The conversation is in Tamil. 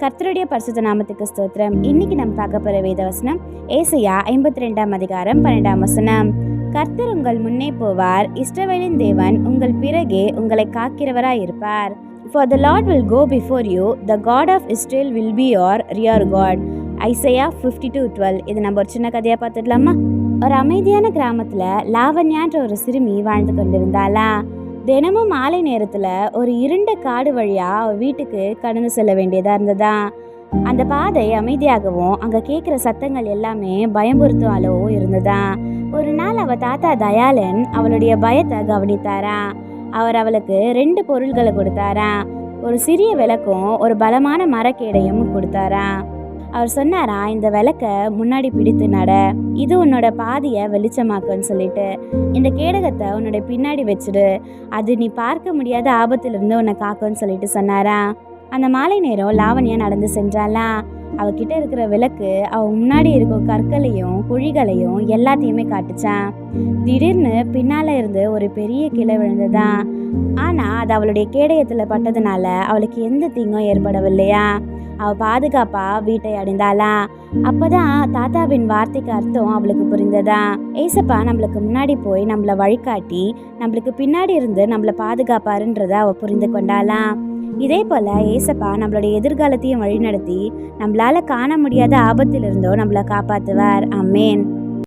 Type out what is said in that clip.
கர்த்தருடைய பரிசுத்த நாமத்துக்கு ஸ்தோத்திரம். இன்னைக்கு நம்ம பார்க்க போற வேத வசனம் ஏசாயா 52 அதிகாரம் 12 வசனம். கர்த்தர் உங்கள் முன்னே போவார், இஸ்ரவேலின் தேவன் உங்கள் பிறகே உங்களை காக்கிறவராய் இருப்பார். For the Lord will go before you, the God of Israel will be your rear guard. Isaiah 52:12. இது நம்ம ஒரு சின்ன கதையா பார்த்துடலாமா? ஒரு அமைதியான கிராமத்துல லாவண்யான்ற ஒரு சிறுமி வாழ்ந்து கொண்டிருந்தாளா. தினமும் மாலை நேரத்துல ஒரு இருண்ட காடு வழியா வீட்டுக்கு கடந்து செல்ல வேண்டியதா இருந்ததா. அந்த பாதை அமைதியாகவும் அங்க கேட்குற சத்தங்கள் எல்லாமே பயமுறுத்தும் அளவும் இருந்ததா. ஒரு நாள் அவ தாத்தா தயாளன் அவளுடைய பயத்தை கவனித்தாரா. அவர் அவளுக்கு 2 பொருள்களை கொடுத்தாரா. ஒரு சிறிய விளக்கும் ஒரு பலமான மரக்கேடையும் கொடுத்தாரா. அவர் சொன்னாரா, இந்த விளக்க முன்னாடி பிடித்து நட, இது உன்னோட பாதியை வெளிச்சமாக்குன்னு சொல்லிட்டு. இந்த கேடகத்தை உன்னோட பின்னாடி வச்சிடு, அது நீ பார்க்க முடியாத ஆபத்திலிருந்து உன்னை காக்கும்னு சொல்லிட்டு சொன்னாரா. அந்த மாலை நேரம் லாவண்யா நடந்து சென்றாளா. அவகிட்ட இருக்கிற விளக்கு அவ முன்னாடி இருக்கும் கற்களையும் குழிகளையும் எல்லாத்தையுமே காட்டுச்சான். திடீர்னு பின்னால இருந்து ஒரு பெரிய கிளை விழுந்ததா. ஆனா அது அவளுடைய கேடயத்துல பட்டதுனால அவளுக்கு எந்த தீங்கும் ஏற்படவில்லையா. அவ பாதுகாப்பா வீட்டை அடைந்தாளா. அப்பதான் தாத்தாவின் வார்த்தைக்கு அர்த்தம் அவளுக்கு புரிந்ததா. ஏசப்பா நம்மளுக்கு முன்னாடி போய் நம்மள வழிகாட்டி நம்மளுக்கு பின்னாடி இருந்து நம்மள பாதுகாப்பாருன்றத அவ புரிந்து கொண்டாளா. இதே போல ஏசப்பா நம்மளுடைய எதிர்காலத்தையும் வழிநடத்தி நம்மளால காண முடியாத ஆபத்திலிருந்தோ நம்மள காப்பாத்துவார். ஆமென்.